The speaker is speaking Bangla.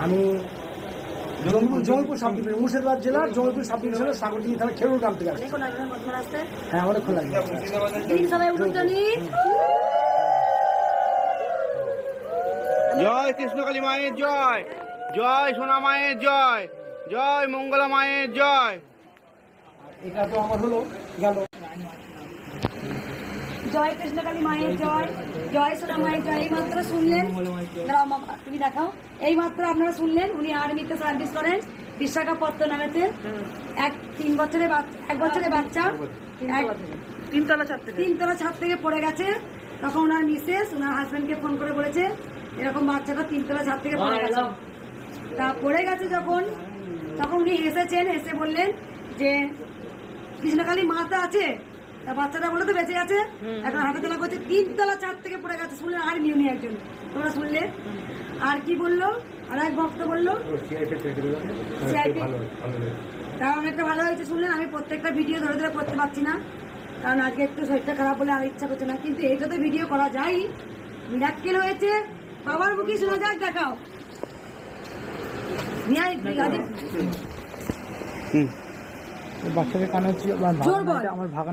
আমি জয়পুর সাব ডিভিশন, মুর্শিদাবাদ জেলার জয়পুর সাব ডিভিশনের সাগরদিঘি থানা খেরুর গ্রাম থেকে আসছি। হ্যাঁ, অনেকক্ষণ লাগবে। জয় কৃষ্ণকালী মায়ের জয়, জয় সোনা মায়ের জয়, জয় মঙ্গলা মায়ের জয়। এটা তো আমার হলো গেল। জয় কৃষ্ণকালী মায়ের জয়, জয় সোনা মায়ের জয়। এইমাত্র শুনলেন, তুমি দেখাও, এইমাত্র আপনারা শুনলেন উনি আর্মিতে সার্ভিস করেন, বিশাখাপত্তনমেতে। 1 বছরের বাচ্চা তিনতলা ছাদ থেকে পড়ে গেছে। তখন ওনার মিসেস ওনার হাজবেন্ডকে ফোন করে বলেছে এরকম বাচ্চাটা 3তলা ছাদ থেকে পড়ে গেছে। তা পড়ে গেছে যখন, তখন উনি এসেছেন, এসে বললেন যে কৃষ্ণকালী মাতা আছে। তা বাচ্চাটা বলে তো বেঁচে আছে, এখন হাঁটাচলা করছে। 3তলা ছাদ থেকে পড়ে গেছে। শুনলেন আর উনি একজন, তোমরা শুনলে। আর কি বললো, আর এক ভক্ত বললো তা অনেকটা ভালো হয়েছে শুনলেন। আমি প্রত্যেকটা ভিডিও ধরে ধরে করতে পারছি না, কারণ আজকে একটু শরীরটা খারাপ বলে আর ইচ্ছা করছে না, কিন্তু এইটা তো ভিডিও করা যায়। মিরাক্কেল হয়েছে, বাবার মুখে শোনা যাক, দেখাও। বাচ্চাকে কানে জোর বল। আমার ভাগা